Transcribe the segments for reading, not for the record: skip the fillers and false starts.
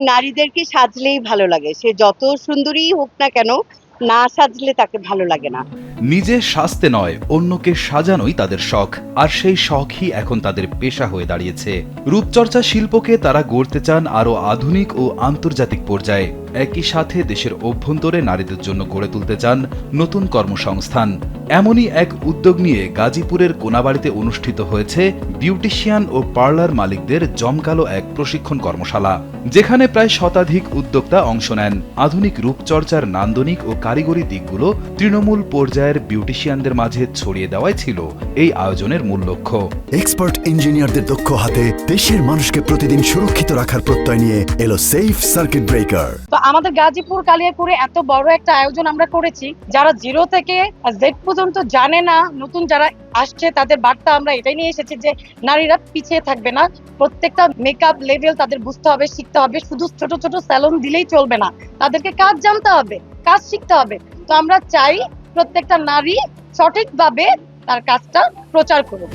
নারীদেরকে সাজলেই ভালো লাগে, সে যত সুন্দরীই হোক না কেন, না সাজলে তাকে ভালো লাগে না। নিজে সাজতে নয়, অন্যকে সাজানোই তাদের শখ, আর সেই শখই এখন তাদের পেশা হয়ে দাঁড়িয়েছে। রূপচর্চা শিল্পকে তারা গড়তে চান আরও আধুনিক ও আন্তর্জাতিক পর্যায়ে। একই সাথে দেশের অভ্যন্তরে নারীদের জন্য গড়ে তুলতে চান নতুন কর্মসংস্থান। এমনই এক উদ্যোগ নিয়ে গাজীপুরের কোনাবাড়িতে অনুষ্ঠিত হয়েছে বিউটিশিয়ান ও পার্লার মালিকদের জমকালো এক প্রশিক্ষণ কর্মশালা, যেখানে প্রায় শতাধিক উদ্যোক্তা অংশ নেন। আধুনিক রূপচর্চার নান্দনিক ও কারিগরি দিকগুলো তৃণমূল পর্যায়ের বিউটিশিয়ানদের মাঝে ছড়িয়ে দেওয়াই ছিল এই আয়োজনের মূল লক্ষ্য। এক্সপার্ট ইঞ্জিনিয়ারদের দক্ষ হাতে দেশের মানুষকে প্রতিদিন সুরক্ষিত রাখার প্রত্যয় নিয়ে এলো সেফ সার্কিট ব্রেকার। তো আমাদের গাজীপুর কালিয়াপুরে এত বড় একটা আয়োজন আমরা করেছি, যারা জিরো থেকে জেড পর্যন্ত জানে না, নতুন যারা আসছে তাদের বার্তা আমরা এটাই নিয়ে এসেছি যে নারীরা পিছিয়ে থাকবে না। প্রত্যেকটা মেকআপ লেভেল তাদের বুঝতে হবে, শিখতে হবে। শুধু ছোট ছোট স্যালন দিলেই চলবে না, তাদেরকে কাজ জানতে হবে, কাজ শিখতে হবে। তো আমরা চাই প্রত্যেকটা নারী সঠিকভাবে তার কাজটা প্রচার করুক।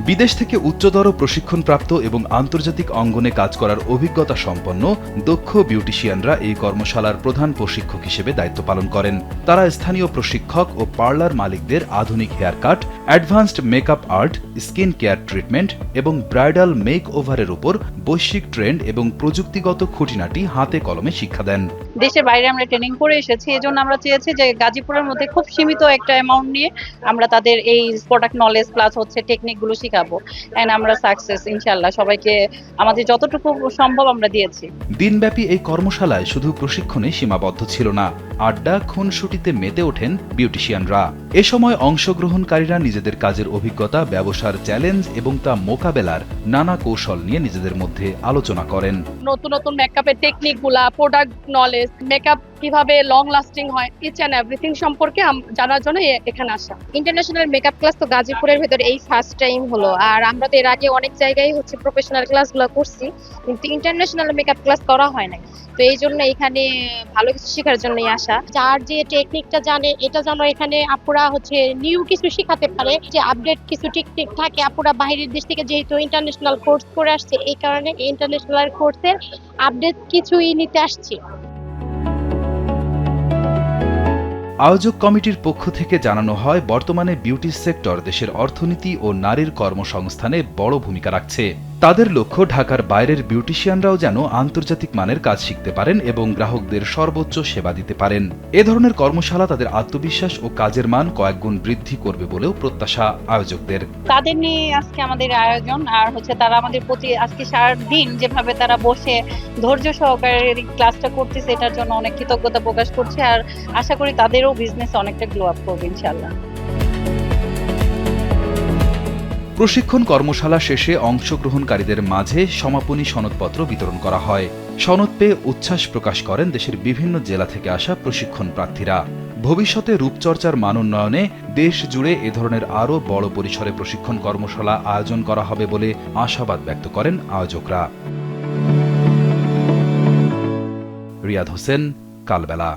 বিদেশ থেকে উচ্চতর প্রশিক্ষণপ্রাপ্ত এবং আন্তর্জাতিক অঙ্গনে কাজ করার অভিজ্ঞতা সম্পন্ন দক্ষ বিউটিশিয়ানরা এই কর্মশালার প্রধান প্রশিক্ষক হিসেবে দায়িত্ব পালন করেন। তারা স্থানীয় প্রশিক্ষক ও পার্লার মালিকদের আধুনিক hair cut, advanced makeup art, skin care treatment এবং ব্রাইডাল মেক ওভারের উপর বৈশ্বিক ট্রেন্ড এবং প্রযুক্তিগত খুঁটিনাটি হাতে কলমে শিক্ষা দেন। দেশের বাইরে আমরা ট্রেনিং করে এসেছি, এজন্য আমরা চেয়েছি যে গাজীপুরের মধ্যে খুব সীমিত একটা অ্যামাউন্ট নিয়ে আমরা তাদের এই প্রোডাক্ট নলেজ প্লাস হচ্ছে টেকনিক গুলো শিখাবো। এন্ড আমরা সাকসেস ইনশাআল্লাহ, সবাইকে আমাদের যতটুকু সম্ভব আমরা দিয়েছি। দিনব্যাপী এই কর্মশালায় শুধু প্রশিক্ষণে সীমাবদ্ধ ছিল না, আড্ডা খুনসুটিতে মেতে ওঠেন বিউটিশিয়ানরা। এ সময় অংশগ্রহণকারীরা নিজেদের কাজের অভিজ্ঞতা, ব্যবসার চ্যালেঞ্জ এবং তা মোকাবেলার নানা কৌশল নিয়ে নিজেদের মধ্যে আলোচনা করেন। নতুন নতুন মেকআপের টেকনিক গুলা, প্রোডাক্ট নলেজ, মেকআপ কিভাবে লং লাস্টিং হয়, ইচ এন্ড এভরিথিং সম্পর্কে জানার জন্য এখানে আসা। ইন্টারন্যাশনাল মেকআপ ক্লাস তো গাজীপুরের ভেতর এই ফার্স্ট টাইম হলো। আর আমরা তো এর আগে অনেক জায়গায় হচ্ছে প্রফেশনাল ক্লাসগুলো করছি, কিন্তু ইন্টারন্যাশনাল মেকআপ ক্লাস করা হয় না। তো এই জন্য এখানে ভালো কিছু শেখার জন্যই আসা। যার যে টেকনিকটা জানে, এটা যেন এখানে আপুরা হচ্ছে নিউ কিছু শেখাতে পারে, যে আপডেট কিছু টেকনিক থাকে। আপুরা বাইরের দেশ থেকে যেহেতু ইন্টারন্যাশনাল কোর্স করে আসছে, এই কারণে ইন্টারন্যাশনাল কোর্সের আপডেট কিছুই নিতে আসছি। আয়োজক কমিটির পক্ষ থেকে জানানো হয়, বর্তমানে বিউটি সেক্টর দেশের অর্থনীতি ও নারীর কর্মসংস্থানে বড় ভূমিকা রাখছে। তাদের লক্ষ্য ঢাকার বাইরের বিউটিশিয়ানরাও যেন আন্তর্জাতিক মানের কাজ শিখতে পারেন এবং গ্রাহকদের সর্বোচ্চ সেবা দিতে পারেন। এ ধরনের কর্মশালা তাদের আত্মবিশ্বাস ও কাজের মান কয়েকগুণ বৃদ্ধি করবে বলেও প্রত্যাশা আয়োজকদের। তাদের নিয়ে আজকে আমাদের আয়োজন। আর হচ্ছে তারা আমাদের প্রতি আজকে সারাদিন যেভাবে তারা বসে ধৈর্য সহকারে ক্লাসটা করতেছে, এটার জন্য অনেক কৃতজ্ঞতা প্রকাশ করছে। আর আশা করি তাদেরও বিজনেস অনেকটা গ্লো আপ করবে ইনশাআল্লাহ। প্রশিক্ষণ কর্মশালা শেষে অংশগ্রহণকারীদের মাঝে সমাপনী সনদপত্র বিতরণ করা হয়। সনদ পেয়ে উচ্ছ্বাস প্রকাশ করেন দেশের বিভিন্ন জেলা থেকে আসা প্রশিক্ষণ প্রার্থীরা। ভবিষ্যতে রূপচর্চার মান উন্নয়নে দেশ জুড়ে এ ধরনের আরও বড় পরিসরে প্রশিক্ষণ কর্মশালা আয়োজন করা হবে বলে আশাবাদ ব্যক্ত করেন আয়োজকরা। রিয়াদ হোসেন, কালবেলা।